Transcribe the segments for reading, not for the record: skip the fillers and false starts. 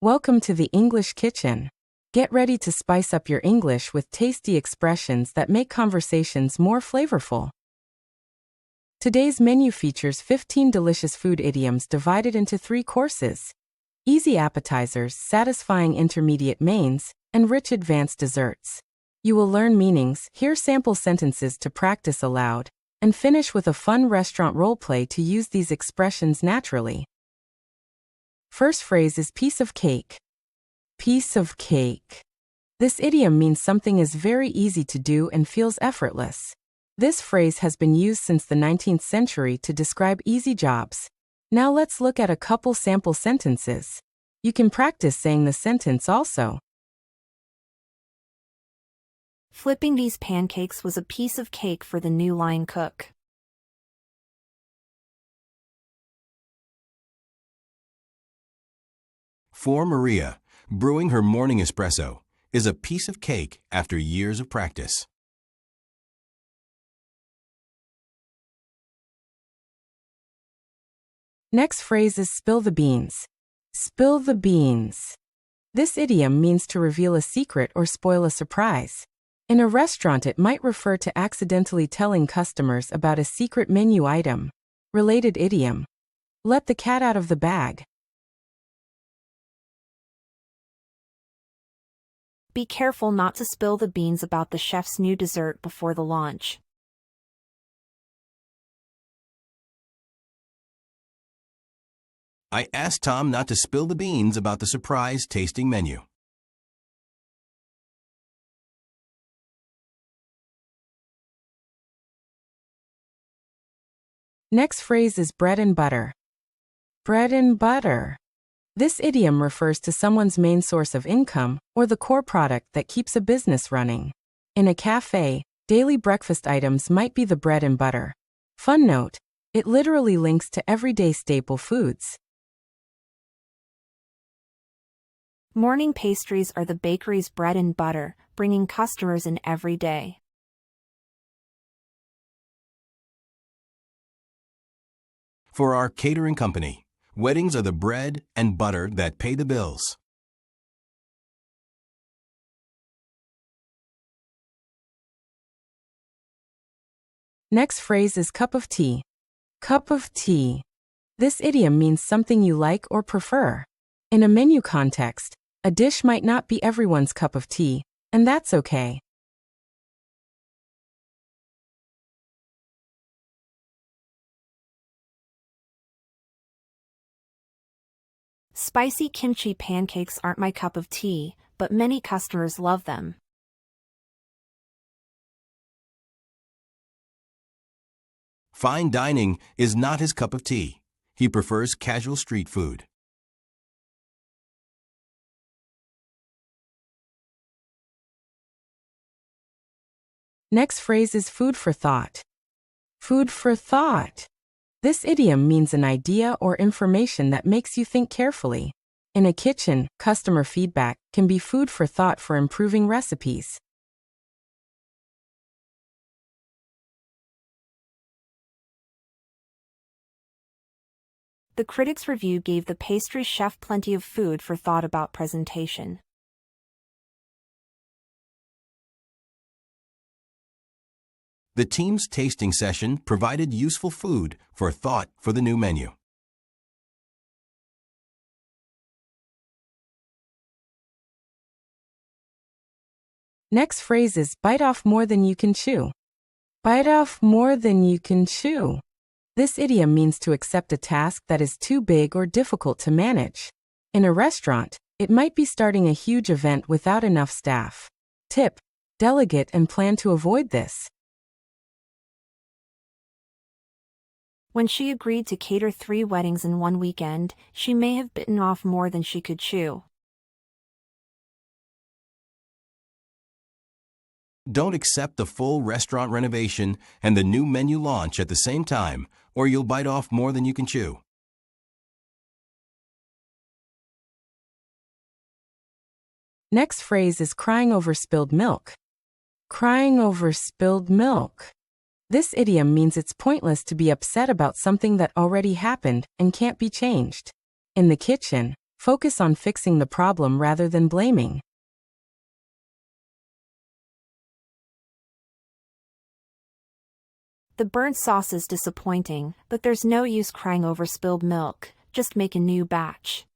Welcome to the English kitchen. Get ready to spice up your English with tasty expressions that make conversations more flavorful. Today's menu features 15 delicious food idioms divided into 3 courses: easy appetizers, satisfying intermediate mains, and rich advanced desserts. You will learn meanings, hear sample sentences to practice aloud, and finish with a fun restaurant roleplay to use these expressions naturally. First phrase is piece of cake. Piece of cake. This idiom means something is very easy to do and feels effortless. This phrase has been used since the 19th century to describe easy jobs. Now let's look at a couple sample sentences. You can practice saying the sentence also. Flipping these pancakes was a piece of cake for the new line cook. For Maria, brewing her morning espresso is a piece of cake after years of practice. Next phrase is spill the beans. Spill the beans. This idiom means to reveal a secret or spoil a surprise. In a restaurant, it might refer to accidentally telling customers about a secret menu item. Related idiom: let the cat out of the bag. Be careful not to spill the beans about the chef's new dessert before the launch. I asked Tom not to spill the beans about the surprise tasting menu. Next phrase is bread and butter. Bread and butter. This idiom refers to someone's main source of income or the core product that keeps a business running. In a cafe, daily breakfast items might be the bread and butter. Fun note: it literally links to everyday staple foods. Morning pastries are the bakery's bread and butter, bringing customers in every day. For our catering company, weddings are the bread and butter that pay the bills. Next phrase is cup of tea. Cup of tea. This idiom means something you like or prefer. In a menu context, a dish might not be everyone's cup of tea, and that's okay. Spicy kimchi pancakes aren't my cup of tea, but many customers love them. Fine dining is not his cup of tea. He prefers casual street food. Next phrase is food for thought. Food for thought. This idiom means an idea or information that makes you think carefully. In a kitchen, customer feedback can be food for thought for improving recipes. The critics' review gave the pastry chef plenty of food for thought about presentation. The team's tasting session provided useful food for thought for the new menu. Next phrase is bite off more than you can chew. Bite off more than you can chew. This idiom means to accept a task that is too big or difficult to manage. In a restaurant, it might be starting a huge event without enough staff. Tip: delegate and plan to avoid this. When she agreed to cater 3 weddings in one weekend, she may have bitten off more than she could chew. Don't accept the full restaurant renovation and the new menu launch at the same time, or you'll bite off more than you can chew. Next phrase is crying over spilled milk. Crying over spilled milk. This idiom means it's pointless to be upset about something that already happened and can't be changed. In the kitchen, Focus on fixing the problem rather than blaming. The burnt sauce is disappointing, but there's no use crying over spilled milk. Just make a new batch.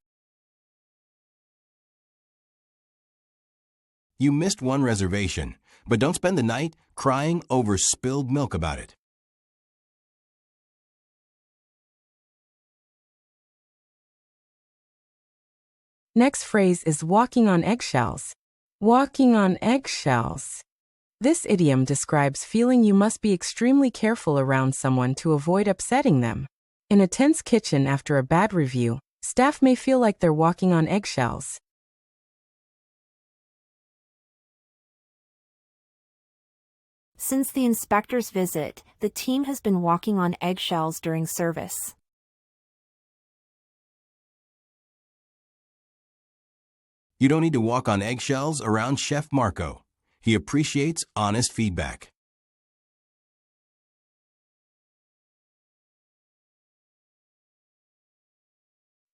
You missed one reservation, but don't spend the night crying over spilled milk about it. Next phrase is walking on eggshells. Walking on eggshells. This idiom describes feeling you must be extremely careful around someone to avoid upsetting them. In a tense kitchen after a bad review, staff may feel like they're walking on eggshells. Since the inspector's visit, the team has been walking on eggshells during service. You don't need to walk on eggshells around Chef Marco. He appreciates honest feedback.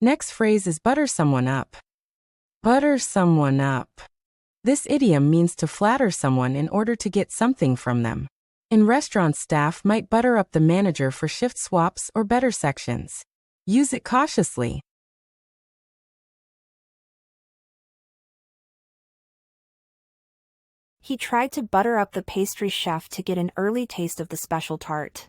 Next phrase is butter someone up. Butter someone up. This idiom means to flatter someone in order to get something from them. In restaurants, staff might butter up the manager for shift swaps or better sections. Use it cautiously. He tried to butter up the pastry chef to get an early taste of the special tart.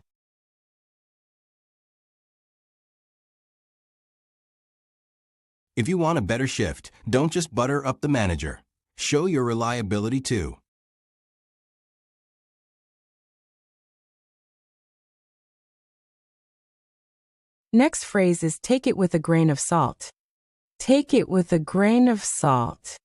If you want a better shift, don't just butter up the manager. Show your reliability too. Next phrase is take it with a grain of salt. Take it with a grain of salt.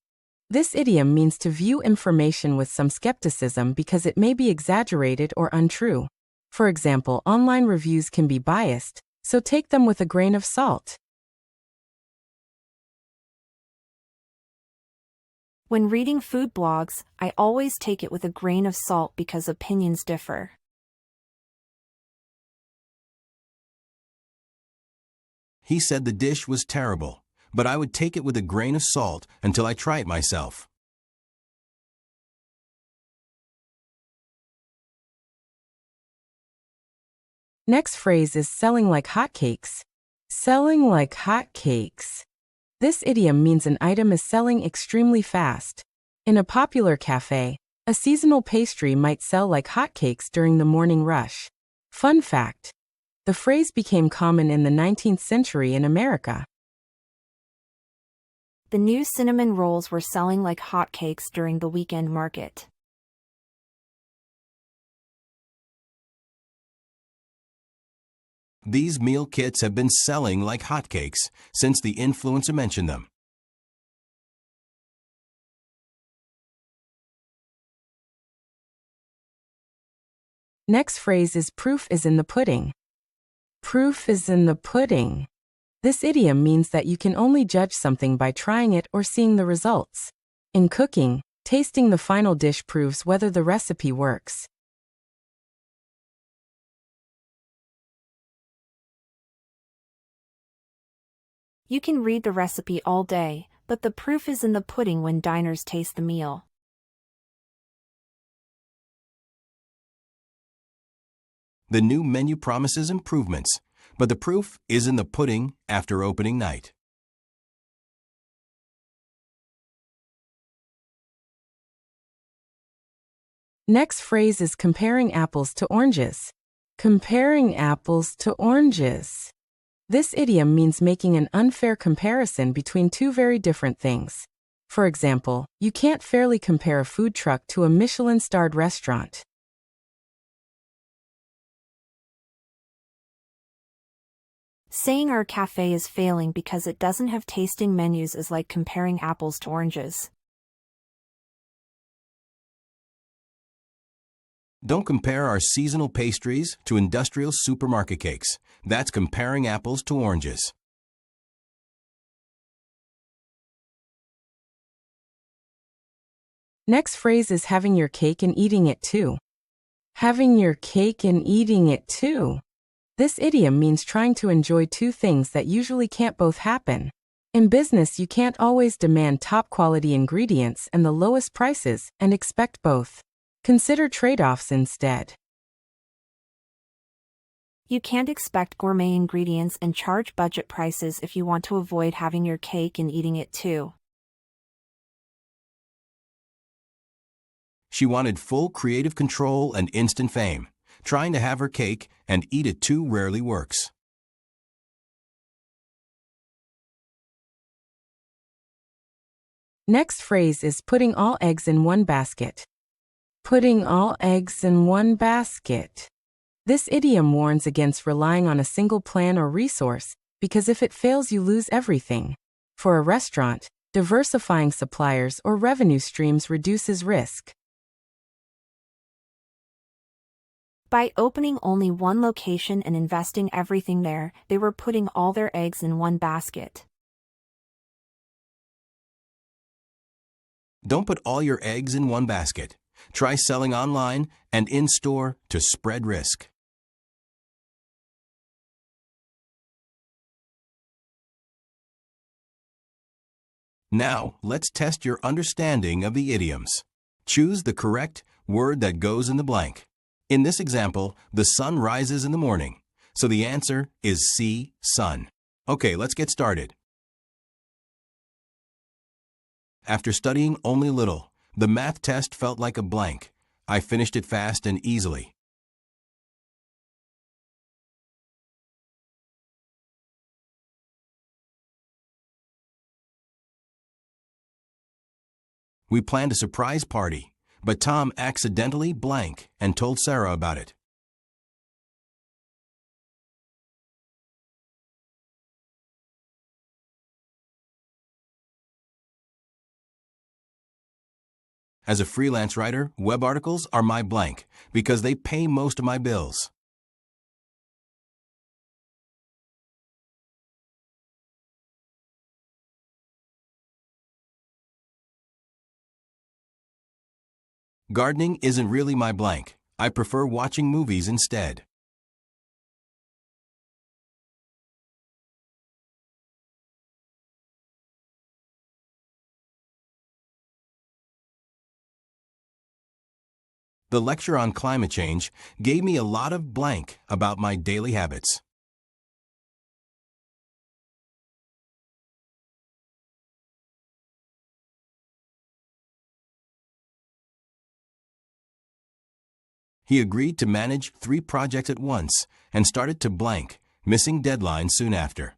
This idiom means to view information with some skepticism because it may be exaggerated or untrue. For example, online reviews can be biased, so take them with a grain of salt. When reading food blogs, I always take it with a grain of salt because opinions differ. He said the dish was terrible, but I would take it with a grain of salt until I try it myself. Next phrase is selling like hotcakes. Selling like hotcakes. This idiom means an item is selling extremely fast. In a popular cafe, a seasonal pastry might sell like hotcakes during the morning rush. Fun fact: the phrase became common in the 19th century in America. The new cinnamon rolls were selling like hotcakes during the weekend market. These meal kits have been selling like hotcakes since the influencer mentioned them. Next phrase is proof is in the pudding. Proof is in the pudding. This idiom means that you can only judge something by trying it or seeing the results. In cooking, tasting the final dish proves whether the recipe works. You can read the recipe all day, but the proof is in the pudding when diners taste the meal. The new menu promises improvements, but the proof is in the pudding after opening night. Next phrase is comparing apples to oranges. Comparing apples to oranges. This idiom means making an unfair comparison between two very different things. For example, you can't fairly compare a food truck to a Michelin-starred restaurant. Saying our cafe is failing because it doesn't have tasting menus is like comparing apples to oranges. Don't compare our seasonal pastries to industrial supermarket cakes. That's comparing apples to oranges. Next phrase is having your cake and eating it too. Having your cake and eating it too. This idiom means trying to enjoy two things that usually can't both happen. In business, you can't always demand top-quality ingredients and the lowest prices and expect both. Consider trade-offs instead. You can't expect gourmet ingredients and charge budget prices if you want to avoid having your cake and eating it too. She wanted full creative control and instant fame. Trying to have her cake and eat it too rarely works. Next phrase is putting all eggs in one basket. Putting all eggs in one basket. This idiom warns against relying on a single plan or resource, because if it fails, you lose everything. For a restaurant, diversifying suppliers or revenue streams reduces risk. By opening only one location and investing everything there, they were putting all their eggs in one basket. Don't put all your eggs in one basket. Try selling online and in-store to spread risk. Now, let's test your understanding of the idioms. Choose the correct word that goes in the blank. In this example, the sun rises in the morning, so the answer is C, sun. Okay, let's get started. After studying only little, the math test felt like a blank. I finished it fast and easily. We planned a surprise party, but Tom accidentally blank and told Sarah about it. As a freelance writer, web articles are my blank because they pay most of my bills. Gardening isn't really my blank. I prefer watching movies instead. The lecture on climate change gave me a lot of blank about my daily habits. He agreed to manage 3 projects at once and started to blank, missing deadlines soon after.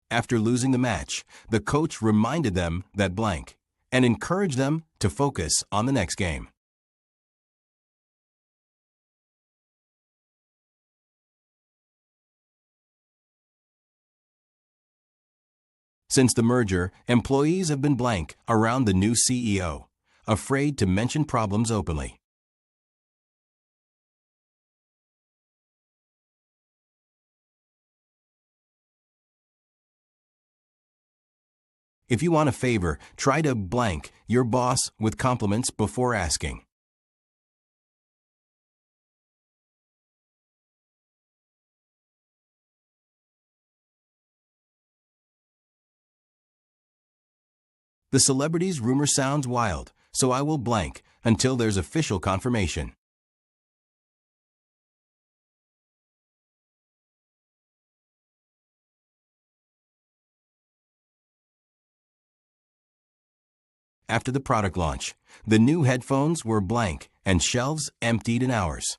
After losing the match, the coach reminded them that blank and encouraged them to focus on the next game. Since the merger, employees have been blank around the new CEO, afraid to mention problems openly. If you want a favor, try to blank your boss with compliments before asking. The celebrity's rumor sounds wild, so I will blank until there's official confirmation. After the product launch, the new headphones were blank and shelves emptied in hours.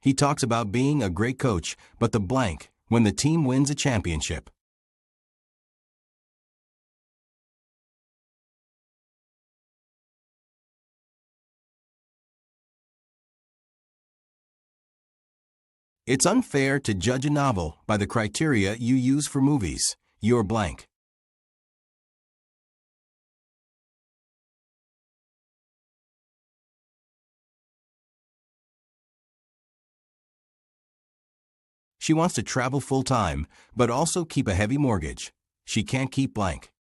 He talks about being a great coach, but the blank when the team wins a championship. It's unfair to judge a novel by the criteria you use for movies. You're blank. She wants to travel full-time, but also keep a heavy mortgage. She can't keep blank.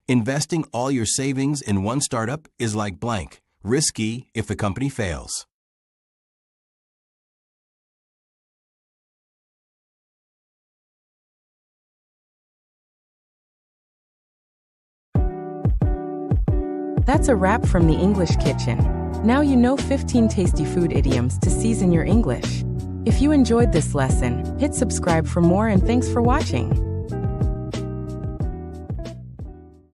Investing all your savings in one startup is like blank, risky if the company fails. That's a wrap from the English kitchen. Now you know 15 tasty food idioms to season your English. If you enjoyed this lesson, hit subscribe for more and thanks for watching.